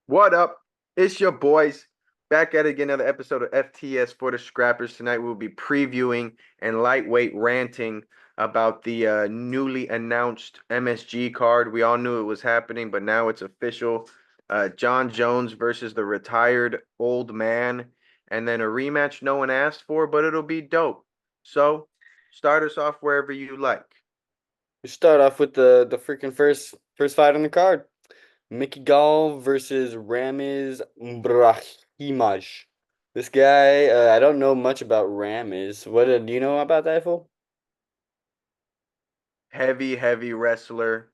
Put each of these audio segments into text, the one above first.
What up? It's your boys back at it again. Another episode of FTS for the Scrappers. Tonight we'll be previewing and lightweight ranting about the newly announced MSG card. We all knew it was happening, but now it's official. Jon Jones versus the retired old man, and then a rematch no one asked for, but it'll be dope. So start us off wherever you like. We start off with the freaking first fight on the card. Mickey Gall versus Ramiz Brahimaj. This guy, I don't know much about Ramiz. What do you know about that fool? Heavy wrestler.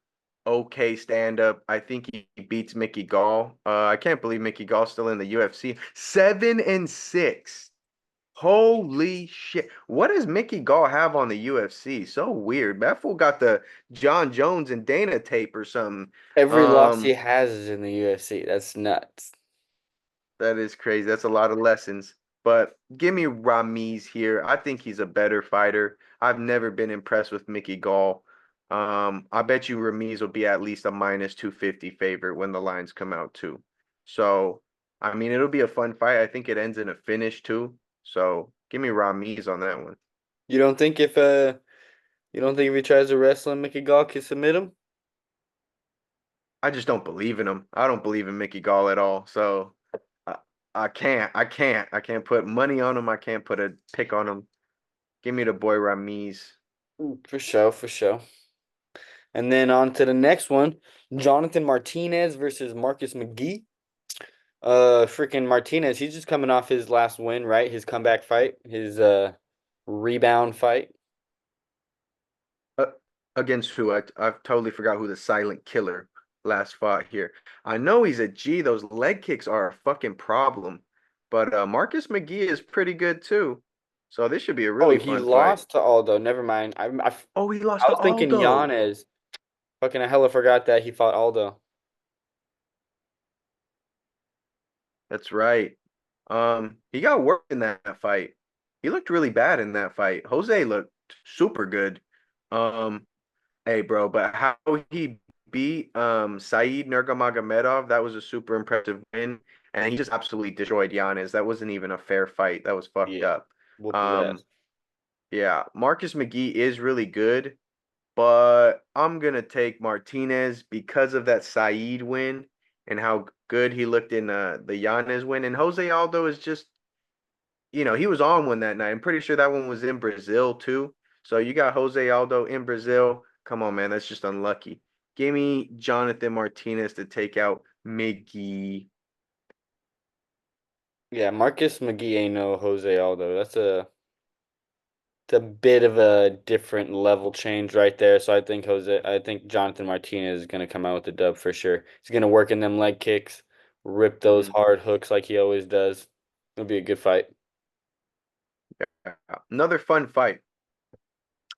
Okay, stand up. I think he beats Mickey Gall. I can't believe Mickey Gall's still in the UFC. 7-6. Holy shit. What does Mickey Gall have on the UFC? So weird. That fool got the Jon Jones and Dana tape or something. Every loss he Um, has is in the UFC. That's nuts. that is crazy. That's a lot of lessons. But give me Ramiz here. I think he's a better fighter. I've never been impressed with Mickey Gall. I bet you Ramiz will be at least a minus 250 favorite when the lines come out too. So, I mean, it'll be a fun fight. I think it ends in a finish too. So, give me Ramiz on that one. You don't think if he tries to wrestle him, Mickey Gall can submit him? I just don't believe in him. I don't believe in Mickey Gall at all. So, I, I can't put money on him. I can't put a pick on him. Give me the boy Ramiz. For sure, for sure. And then on to the next one, Jonathan Martinez versus Marcus McGee. Freaking Martinez, he's just coming off his last win, right? His comeback fight, his rebound fight. Uh, against who? I've totally forgot who the silent killer last fought here. I know he's a G. Those leg kicks are a fucking problem. But Marcus McGee is pretty good too. So this should be a Oh, really he fun fight. lost to Aldo. Never mind. Oh, he lost I to was thinking Aldo. Yanez. Fucking I hella forgot that he fought Aldo. That's right. He got worked in that fight. He looked really bad in that fight. Jose looked super good. Um, Hey, bro, but how he beat Saeed Nurmagomedov, that was a super impressive win. And he just absolutely destroyed Giannis. That wasn't even a fair fight. That was fucked Yeah, up. whooped his Um, ass. yeah, Marcus McGee is really good, but I'm gonna take Martinez because of that Saeed win and how good he looked in the Giannis win. And Jose Aldo is just, he was on one that night. I'm pretty sure that one was in Brazil too. So you got Jose Aldo in Brazil. Come on, man. That's just unlucky. Give me Jonathan Martinez to take out Miggy. Yeah, Marcus McGee ain't no Jose Aldo. It's a bit of a different level change right there. So I think Jonathan Martinez is gonna come out with the dub for sure. He's gonna work in them leg kicks, rip those Mhm. hard hooks like he always does. It'll be a good fight. Another fun fight.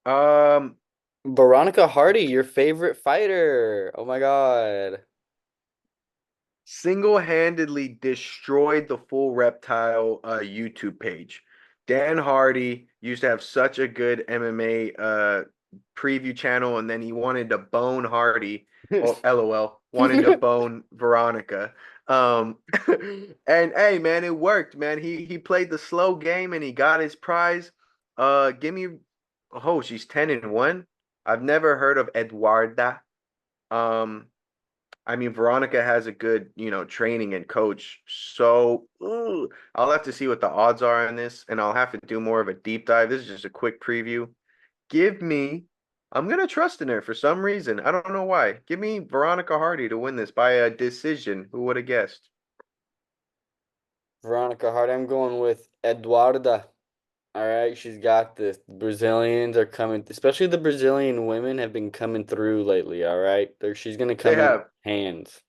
Um, Veronica Hardy, your favorite fighter. Oh my God. Single-handedly destroyed the Full Reptile YouTube page. Dan Hardy used to have such a good MMA preview channel, and then he wanted to bone Hardy. Oh, LOL, wanted to bone Veronica. Um, and hey, man, it worked, man. He played the slow game and he got his prize. Give me. Oh, she's 10-1. I've never heard of Eduarda. Um, I mean, Veronica has a good, training and coach. So, I'll have to see what the odds are on this, and I'll have to do more of a deep dive. This is just a quick preview. Give me, I'm gonna trust in her for some reason. I don't know why. Give me Veronica Hardy to win this by a decision. Who would have guessed? Veronica Hardy, I'm going with Eduarda. All right, she's got this. The Brazilians are coming, especially the Brazilian women have been coming through lately. All right, she's gonna They come in with have. hands.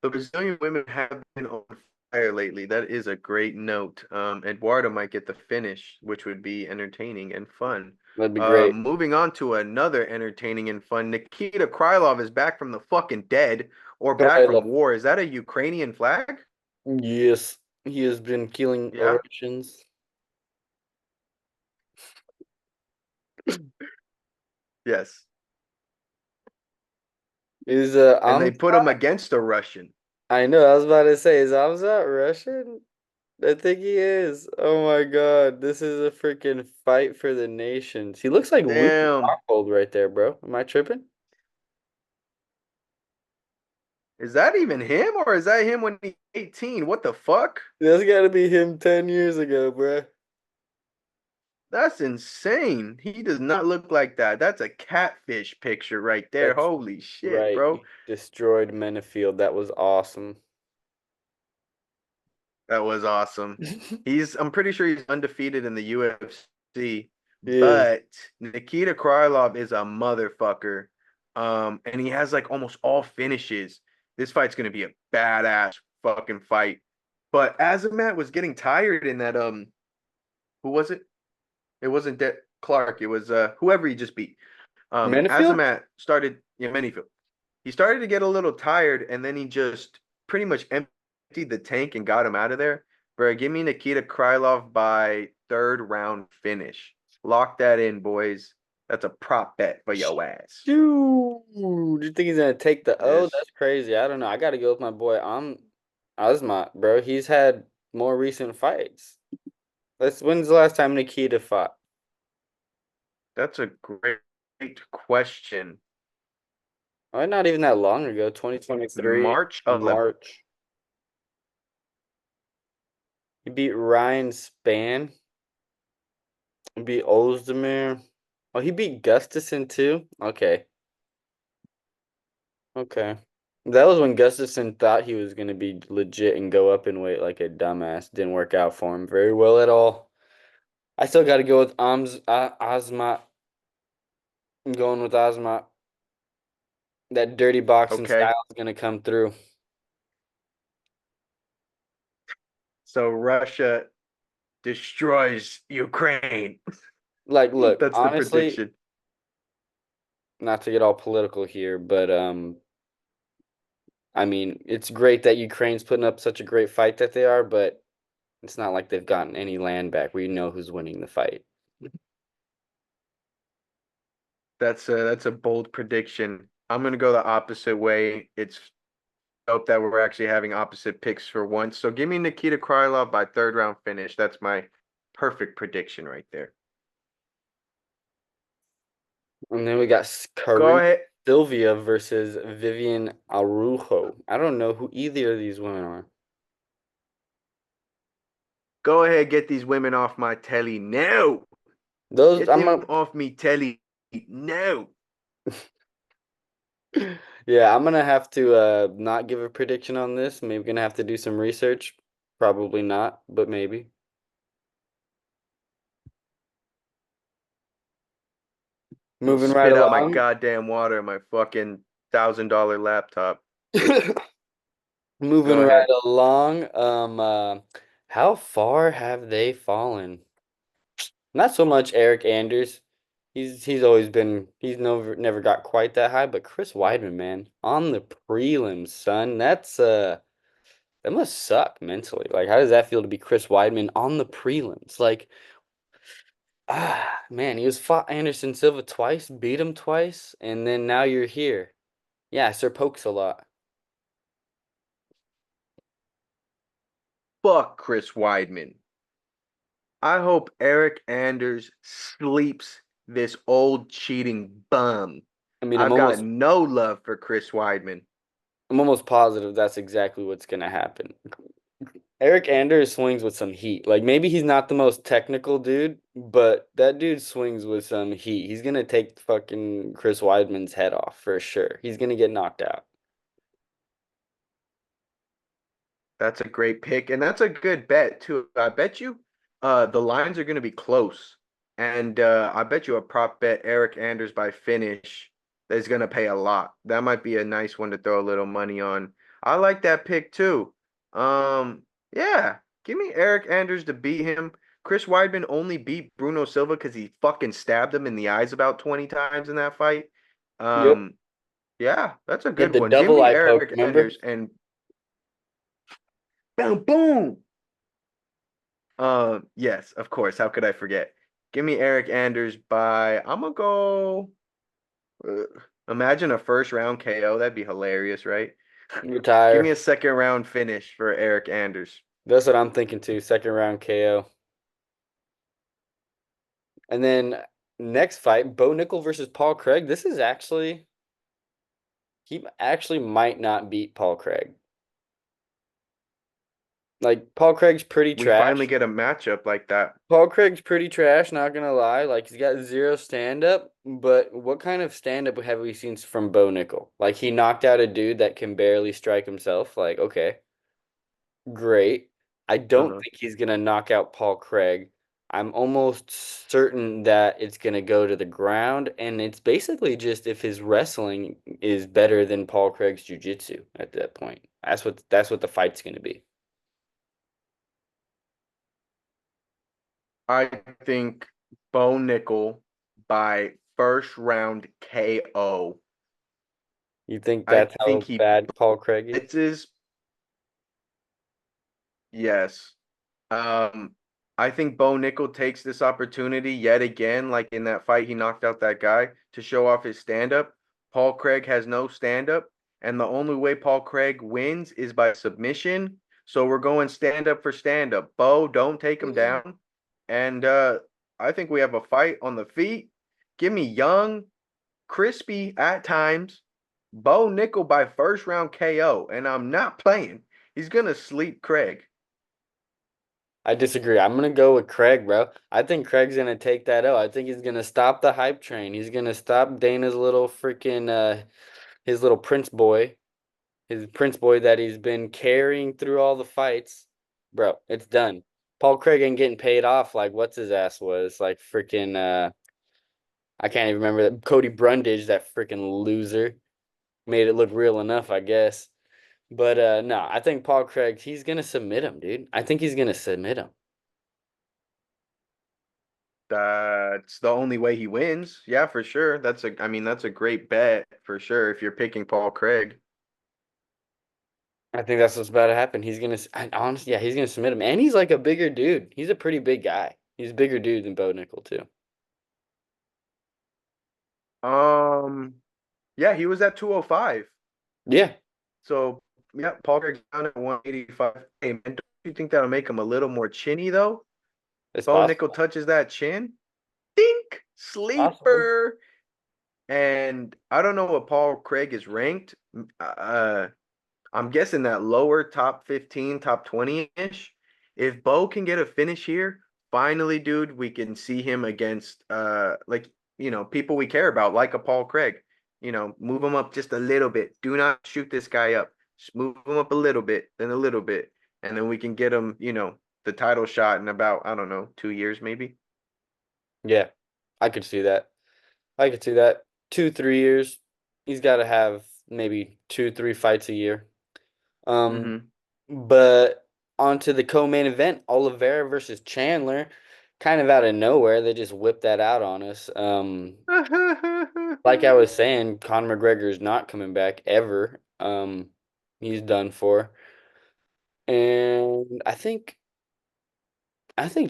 The Brazilian women have been on fire lately. That is a great note. Eduardo might get the finish, which would be entertaining and fun. That'd be great. Moving on to another entertaining and fun. Nikita Krylov is back from the fucking dead or back from Correct. war. Is that a Ukrainian flag? Yes, he has been killing Yeah. Russians. Yes. Is And they I'm put him against a Russian. I know. I was about to say, is Hamza Russian? I think he is. Oh my God, this is a freaking fight for the nations. He looks like Luke Damn. Rockhold right there, bro. Am I tripping? Is that even him or is that him when he's 18? What the fuck? That's got to be him 10 years ago, bro. That's insane. He does not look like that. That's a catfish picture right there. That's Holy shit, right. bro. He destroyed Menefield. That was awesome. That was awesome. I'm pretty sure he's undefeated in the UFC, He is. but Nikita Krylov is a motherfucker. And he has like almost all finishes. This fight's gonna be a badass fucking fight. But Azamat was getting tired in that who was it? It wasn't Clark, it was whoever he just beat. Menefield? Azamat started, yeah, Manyfield. He started to get a little tired, and then he just pretty much emptied the tank and got him out of there. Bro, give me Nikita Krylov by third round finish. Lock that in, boys. That's a prop bet for your ass. Dude, do you think he's gonna take the O? Yes, That's crazy. I don't know. I gotta go with my boy. Asmat, bro. He's had more recent fights. When's the last time Nikita fought? that's a great question. Oh, not even that long ago, 2023, March 11th. March. He beat Ryan Spann. He beat Ozdemir. Oh, he beat Gustafson too? Okay. Okay. That was when Gustafson thought he was gonna be legit and go up in weight like a dumbass. Didn't work out for him very well at all. I still got to go with Asmat. I'm going with Asmat. That dirty boxing Okay. style is gonna come through. So Russia destroys Ukraine. Like, look, That's the honestly, prediction. not to get all political here, but I mean, it's great that Ukraine's putting up such a great fight that they are, but it's not like they've gotten any land back. We know who's winning the fight. That's a bold prediction. I'm gonna go the opposite way. It's dope that we're actually having opposite picks for once. So give me Nikita Krylov by third round finish. That's my perfect prediction right there. And then we got Go Karine ahead. Sylvia versus Vivian Arujo. I don't know who either of these women are. Go ahead, get these women off my telly now. Those Get I'm them a, off me telly now. yeah, I'm gonna have to not give a prediction on this. Maybe gonna have to do some research. Probably not, but maybe. I'm gonna Moving right spit out my along. goddamn water in my fucking $1,000 laptop. Moving Go right ahead. along. How far have they fallen? Not so much Eric Anders. He's always been he's never got quite that high, but Chris Weidman, man, on the prelims, son. That must suck mentally. Like, how does that feel to be Chris Weidman on the prelims? Like, man, he was fought Anderson Silva twice, beat him twice, and then now you're here. Yeah, Sir Pokes a lot. Fuck Chris Weidman. I hope Eric Anders sleeps this old cheating bum. I mean, I've got no love for Chris Weidman. I'm almost positive that's exactly what's gonna happen. Eric Anders swings with some heat. Like maybe he's not the most technical dude, but that dude swings with some heat. He's gonna take fucking Chris Weidman's head off for sure. He's gonna get knocked out. That's a great pick, and that's a good bet too. I bet you the lines are going to be close, and I bet you a prop bet Eric Anders by finish is going to pay a lot. That might be a nice one to throw a little money on. I like that pick too. Um, yeah, give me Eric Anders to beat him. Chris Weidman only beat Bruno Silva because he fucking stabbed him in the eyes about 20 times in that fight. Yep. Um, yeah, that's a He had good the one. Give double me eye poke, Eric remember? Anders and boom, boom. Yes, of course. How could I forget? Give me Eric Anders by. I'm gonna go. Uh, imagine a first round KO. That'd be hilarious, right? Give me Retire. a second round finish for Eric Anders. That's what I'm thinking too. Second round KO. And then next fight, Bo Nickel versus Paul Craig. This is actually he actually might not beat Paul Craig. Like Paul Craig's pretty We finally trash. get a matchup like that. Paul Craig's pretty trash, not gonna lie. Like he's got zero stand up, but what kind of stand up have we seen from Bo Nickel? Like he knocked out a dude that can barely strike himself. Like, okay, great. I don't Uh-huh. think he's gonna knock out Paul Craig. I'm almost certain that it's gonna go to the ground, and it's basically just if his wrestling is better than Paul Craig's jiu-jitsu at that point. That's what the fight's gonna be. I think Bo Nickel by first round KO. You think I that's think how he bad Paul Craig is? blitzes. Yes. Um, I think Bo Nickel takes this opportunity yet again, like in that fight he knocked out that guy, to show off his stand-up. Paul Craig has no stand-up, and the only way Paul Craig wins is by submission. So we're going stand-up for stand-up. Bo, don't take him down. And I think we have a fight on the feet. Give me young, crispy at times, Bo Nickel by first round KO, and I'm not playing. He's gonna sleep Craig. I disagree. I'm gonna go with Craig, bro. I think Craig's gonna take that L. I think he's gonna stop the hype train. He's gonna stop Dana's little freaking his little his prince boy that he's been carrying through all the fights. Bro, it's done. Paul Craig ain't getting paid off like what's his ass was like freaking I can't even remember that Cody Brundage, that freaking loser, made it look real enough, I guess. But no, I think Paul Craig, he's gonna submit him, dude. I think he's gonna submit him. That's the only way he wins. Yeah, for sure. I mean, that's a great bet for sure if you're picking Paul Craig. I think that's what's about to happen. Honestly, yeah, he's gonna submit him, and he's like a bigger dude. He's a pretty big guy. He's a bigger dude than Bo Nickel too. Um, yeah, he was at 205. Yeah, So, yeah, Paul Craig's down at 185. Hey, man, don't you think that'll make him a little more chinny though? it's Bo Nickel possible. touches that chin. Dink! Possible. Sleeper. And I don't know what Paul Craig is ranked. I'm guessing that lower top 15, top 20-ish. If Bo can get a finish here, finally, dude, we can see him against like, people we care about, like a Paul Craig. Move him up just a little bit. Do not shoot this guy up. Just move him up a little bit, then a little bit. And then we can get him, the title shot in about, I don't know, 2 years maybe. Yeah, I could see that. I could see that. 2, 3 years. He's got to have maybe 2, 3 fights a year. Um, Mm-hmm. but on to the co-main event, Oliveira versus Chandler. Kind of out of nowhere, they just whipped that out on us. Like I was saying, Conor McGregor is not coming back ever. He's done for. And I think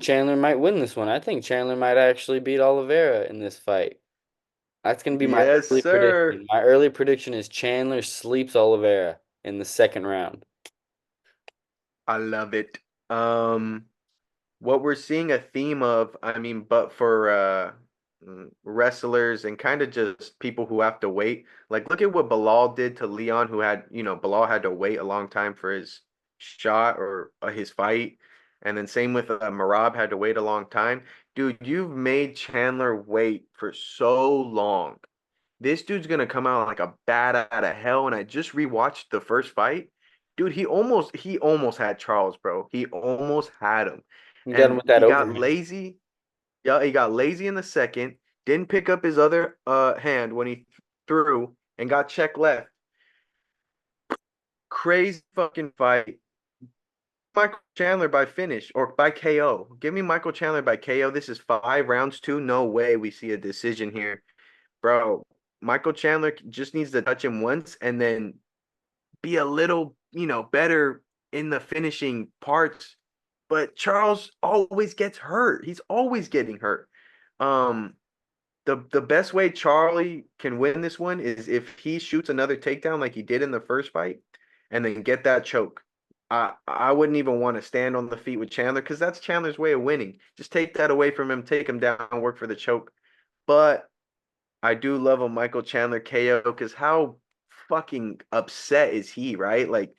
Chandler might win this one. I think Chandler might actually beat Oliveira in this fight. That's gonna be my Yes, early sir. prediction. My early prediction is Chandler sleeps Oliveira in the second round. I love it. Um, what we're seeing a theme of, I mean, but for wrestlers and kind of just people who have to wait. Like, look at what Bilal did to Leon, who had, Bilal had to wait a long time for his shot or his fight. And then same with Marab had to wait a long time. Dude, you've made Chandler wait for so long. This dude's gonna come out like a bat out of hell. And I just rewatched the first fight. Dude, he almost had Charles, bro. He almost had him. You got him And with that he got overhand. lazy. Yeah, he got lazy in the second, didn't pick up his other hand when he threw and got check left. Crazy fucking fight. Michael Chandler by finish or by KO. Give me Michael Chandler by KO. This is 5 rounds, two. No way we see a decision here. Bro, Michael Chandler just needs to touch him once and then be a little, better in the finishing parts. But Charles always gets hurt. He's always getting hurt. Um, the best way Charlie can win this one is if he shoots another takedown like he did in the first fight. and then get that choke. I wouldn't even want to stand on the feet with Chandler because that's Chandler's way of winning. Just take that away from him, take him down, work for the choke. But I do love a Michael Chandler KO because how fucking upset is he, right? Like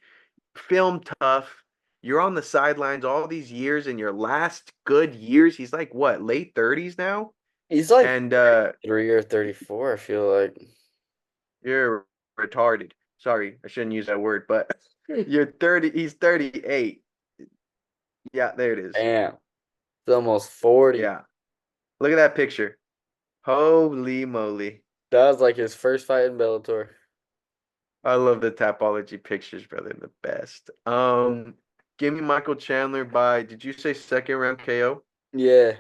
film tough. You're on the sidelines all these years in your last good years. He's like what, late 30s now? He's like And 33 or 34, I feel like. you're retarded. Sorry, I shouldn't use that word, but you're 30, he's 38. Yeah, there it is. Damn. It's almost 40. Yeah. Look at that picture. Holy moly. That was like his first fight in Bellator. I love the Tapology pictures, brother. The best. Give me Michael Chandler by, did you say second round KO? Yeah.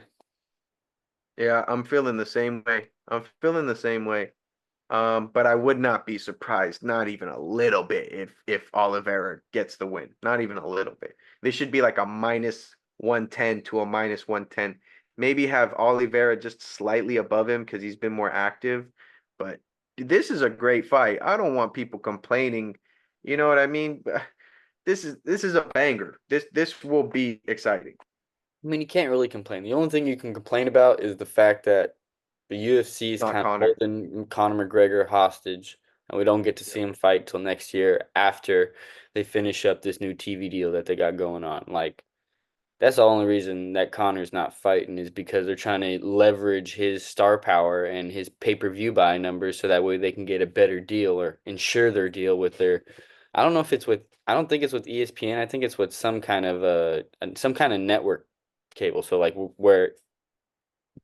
Yeah, I'm feeling the same way. I'm feeling the same way. But I would not be surprised, not even a little bit, if Oliveira gets the win. Not even a little bit. This should be like a minus 110 to a minus 110. Maybe have Oliveira just slightly above him because he's been more active. But this is a great fight. I don't want people complaining. You know what I mean? This is a banger. This will be exciting. I mean, you can't really complain. The only thing you can complain about is the fact that the UFC is Not kind of Connor. holding Conor McGregor hostage, and we don't get to see him fight till next year after they finish up this new TV deal that they got going on. Like, that's the only reason that Conor's not fighting is because they're trying to leverage his star power and his pay-per-view buy numbers so that way they can get a better deal or ensure their deal with their I don't know if it's with I don't think it's with ESPN. I think it's with some kind of network cable. So like where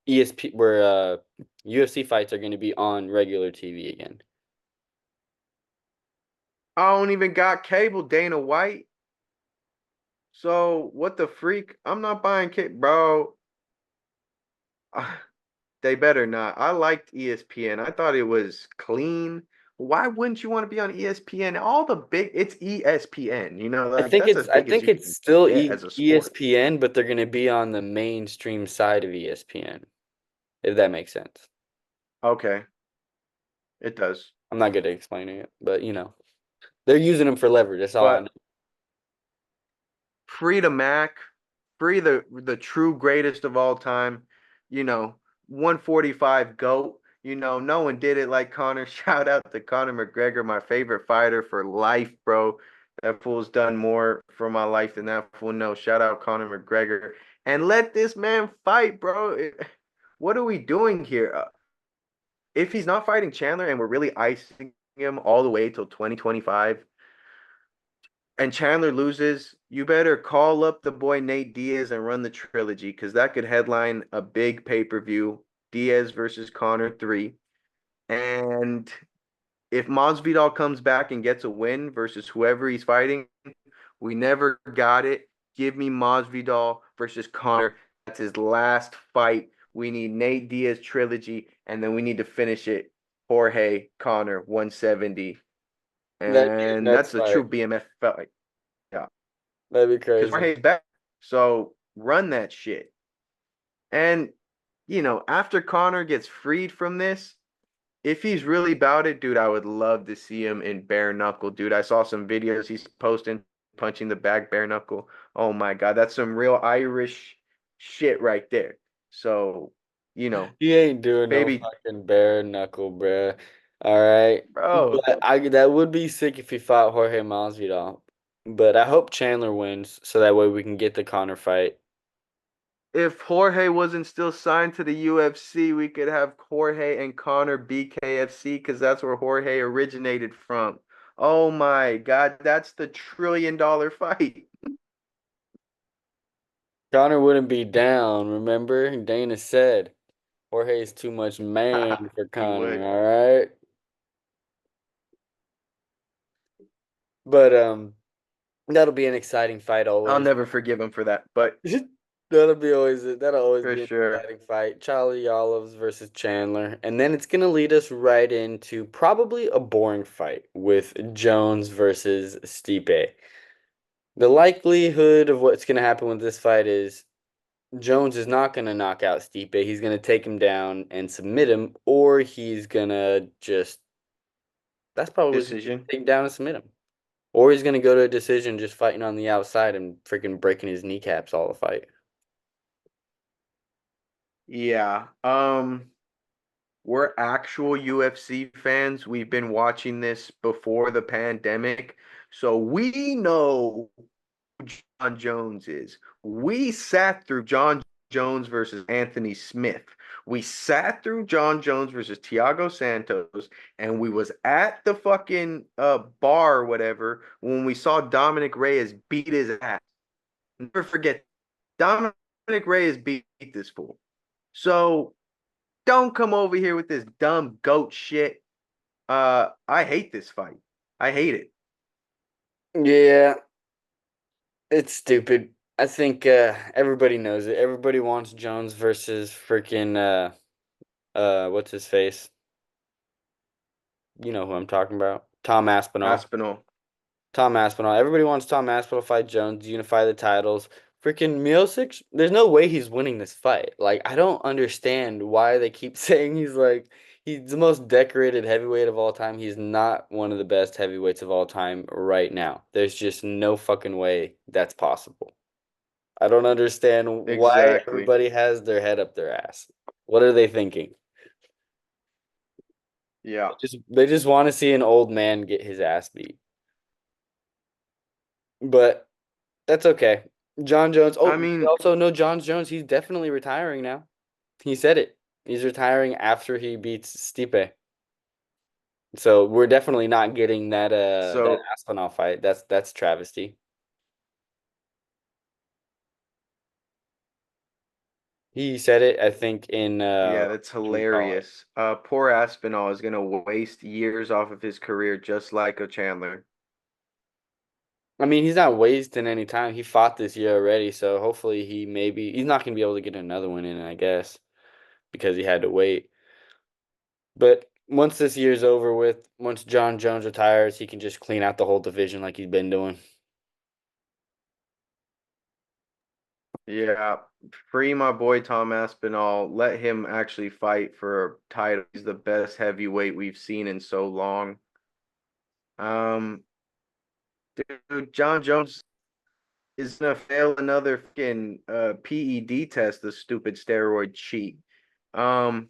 UFC fights are going to be on regular TV again. I don't even got cable, Dana White. So what the freak? I'm not buying cable, bro. They better not. I liked ESPN. I thought it was clean. Why wouldn't you want to be on ESPN? All the big, it's ESPN. You know, like that's as I big as think you it's can still get as a sport. ESPN, but they're going to be on the mainstream side of ESPN, if that makes sense. Okay, it does. I'm not good at explaining it, but they're using them for leverage. That's all I know. But free to Mac, free the true greatest of all time. You know, 145 GOAT. You know, no one did it like Conor. Shout out to Conor McGregor, my favorite fighter for life, bro. That fool's done more for my life than that fool. No, shout out Conor McGregor. And let this man fight, bro. What are we doing here? If he's not fighting Chandler and we're really icing him all the way till 2025, and Chandler loses, you better call up the boy Nate Diaz and run the trilogy because that could headline a big pay-per-view, Diaz versus Connor 3. And if Masvidal comes back and gets a win versus whoever he's fighting, we never got it. Give me Masvidal versus Connor. That's his last fight. We need Nate Diaz trilogy, and then we need to finish it. Jorge Connor 170, That'd be a and nuts that's a fight. true BMF fight. Yeah, That'd be because crazy. Jorge's back. So run that shit. And after Connor gets freed from this, if he's really about it, dude, I would love to see him in bare knuckle, dude. I saw some videos he's posting punching the bag bare knuckle. Oh my God, that's some real Irish shit right there. So, you know, He ain't doing no baby, fucking bare knuckle, bruh. All right. bro, But I that would be sick if he fought Jorge Masvidal. But I hope Chandler wins so that way we can get the Conor fight. if Jorge wasn't still signed to the UFC, we could have Jorge and Connor BKFC because that's where Jorge originated from. Oh my God, that's the $1 trillion fight. Conor wouldn't be down, remember? Dana said Jorge's too much man for He Conor, would. all right? But that'll be an exciting fight I'll always. never forgive him for that, but That'll always for be an sure. exciting fight. Charlie Olives versus Chandler. And then it's gonna lead us right into probably a boring fight with Jones versus Stipe. The likelihood of what's gonna happen with this fight is Jones is not gonna knock out Stipe. He's gonna take him down and submit him, or he's gonna just that's probably what he's gonna Decision. take him down and submit him. or he's gonna go to a decision just fighting on the outside and freaking breaking his kneecaps all the fight. Yeah. We're actual UFC fans. We've been watching this before the pandemic. So we know who Jon Jones is. We sat through Jon Jones versus Anthony Smith. We sat through Jon Jones versus Thiago Santos, and we was at the fucking bar or whatever when we saw Dominic Reyes beat his ass. Never forget, Dominic Reyes beat this fool. So don't come over here with this dumb goat shit. I hate this fight. I hate it. Yeah, it's stupid. I think everybody knows it. Everybody wants Jones versus freaking what's his face? You know who I'm talking about. Tom Aspinall. Aspinall. Tom Aspinall. Everybody wants Tom Aspinall to fight Jones, unify the titles. Freaking Miocic, there's no way he's winning this fight. Like, I don't understand why they keep saying he's the most decorated heavyweight of all time. He's not one of the best heavyweights of all time right now. There's just no fucking way that's possible. I don't understand why Exactly. everybody has their head up their ass. What are they thinking? Yeah. They just want to see an old man get his ass beat. But that's okay. Jon Jones. I Oh, we mean, also know Jon Jones. He's definitely retiring now. He said it. He's retiring after he beats Stipe. So we're definitely not getting that so Aspinall fight. That's travesty. He said it, I think, in yeah, that's what you call it. hilarious. Poor Aspinall is gonna waste years off of his career just like a Chandler. I mean, he's not wasting any time. He fought this year already, so hopefully he's not gonna be able to get another one in, I guess, because he had to wait. But once this year's over with, once Jon Jones retires, he can just clean out the whole division like he's been doing. Yeah, free my boy Tom Aspinall. Let him actually fight for a title. He's the best heavyweight we've seen in so long. Um, dude, Jon Jones is gonna fail another fucking PED test, the stupid steroid cheat. Um,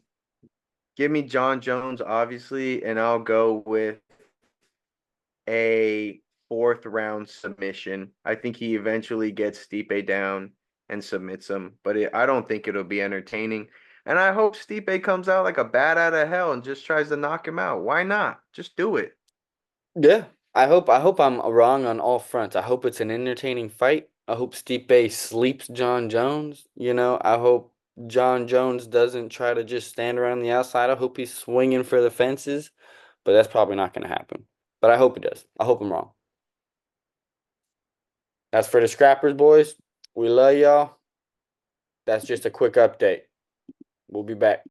give me Jon Jones, obviously, and I'll go with a fourth round submission. I think he eventually gets Stipe down and submits him, but I don't think it'll be entertaining. And I hope Stipe comes out like a bat out of hell and just tries to knock him out. Why not? Just do it. Yeah, I hope I'm wrong on all fronts. I hope it's an entertaining fight. I hope Stipe sleeps Jon Jones. I hope Jon Jones doesn't try to just stand around the outside. I hope he's swinging for the fences, but that's probably not going to happen. But I hope he does. I hope I'm wrong. That's for the Scrappers, boys. We love y'all. That's just a quick update. We'll be back.